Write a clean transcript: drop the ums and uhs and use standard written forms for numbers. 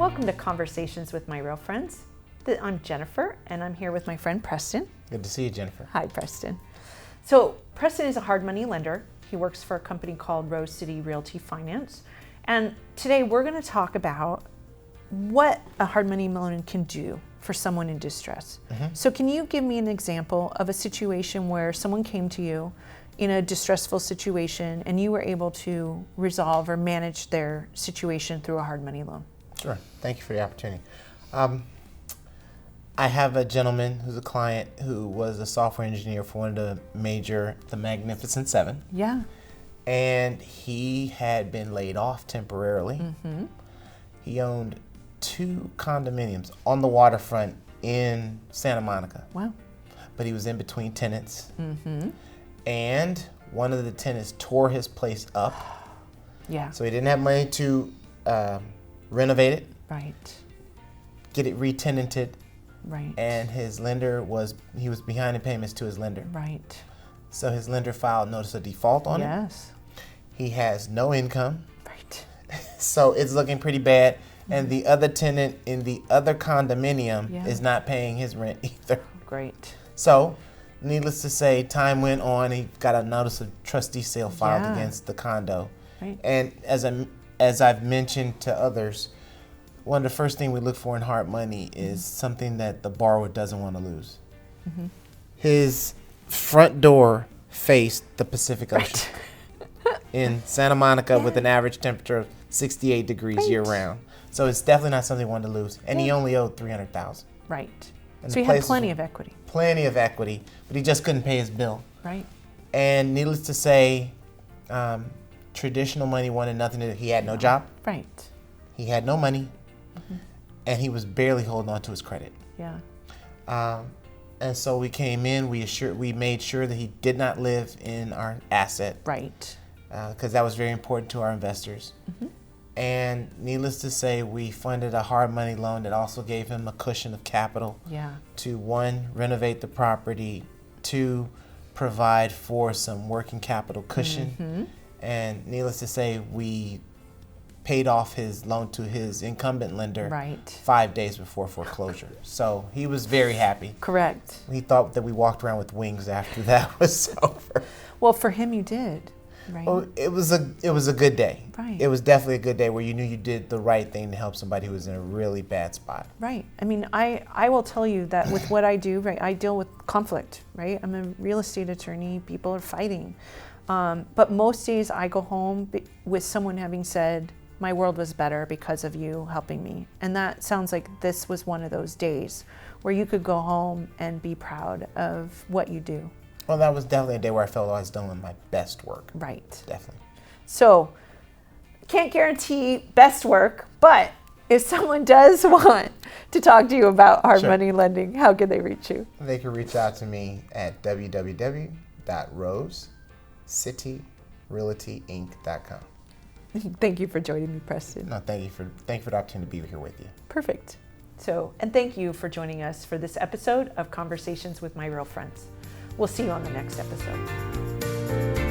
Welcome to Conversations with My Real Friends. I'm Jennifer, and I'm here with my friend Preston. Good to see you, Jennifer. Hi, Preston. So Preston is a hard money lender. He works for a company called Rose City Realty Finance. And today we're going to talk about what a hard money loan can do for someone in distress. So can you give me an example of a situation where someone came to you in a distressful situation and you were able to resolve or manage their situation through a hard money loan? Sure. Thank you for the opportunity. I have a gentleman who's a client who was a software engineer for one of the Magnificent Seven. Yeah. And he had been laid off temporarily. He owned 2 condominiums on the waterfront in Santa Monica. Wow. But he was in between tenants. And one of the tenants tore his place up. Yeah. So he didn't have money to renovate it, Right. get it re-tenanted, Right. and his lender was behind in payments to his lender. Right. So his lender filed notice of default on it. Yes. He has no income, Right. so it's looking pretty bad. And the other tenant in the other condominium Yeah. is not paying his rent either. Great. So, needless to say, time went on. He got a notice of trustee sale filed against the condo. Right. And as I've mentioned to others, one of the first things we look for in hard money is something that the borrower doesn't want to lose. His front door faced the Pacific Ocean in Santa Monica with an average temperature of 68 degrees year round. So it's definitely not something he wanted to lose. And he only owed $300,000. Right. And So the he had place plenty was- of equity. Plenty of equity, but he just couldn't pay his bill. Right. And needless to say, traditional money wanted nothing to do. He had no job. Right. He had no money. And he was barely holding on to his credit. Yeah. And so we came in, we made sure that he did not live in our asset. Right. Because that was very important to our investors. And needless to say, we funded a hard money loan that also gave him a cushion of capital Yeah. to 1, renovate the property, 2, provide for some working capital cushion. And needless to say, we paid off his loan to his incumbent lender Right. 5 days before foreclosure. So he was very happy. Correct. He thought that we walked around with wings after that was over. Well, for him, you did. Right. Well, it was a good day. Right. It was definitely a good day where you knew you did the right thing to help somebody who was in a really bad spot. Right. I mean, I will tell you that with what I do, right, I deal with conflict, right? I'm a real estate attorney. People are fighting. But most days I go home with someone having said, my world was better because of you helping me. And that sounds like this was one of those days where you could go home and be proud of what you do. Well, that was definitely a day where I felt I was doing my best work. Right. Definitely. So, can't guarantee best work, but if someone does want to talk to you about hard money lending, how can they reach you? They can reach out to me at www.rosecityrealtyinc.com. Thank you for joining me, Preston. No, thank you for the opportunity to be here with you. Perfect. So, and thank you for joining us for this episode of Conversations with My Real Friends. We'll see you on the next episode.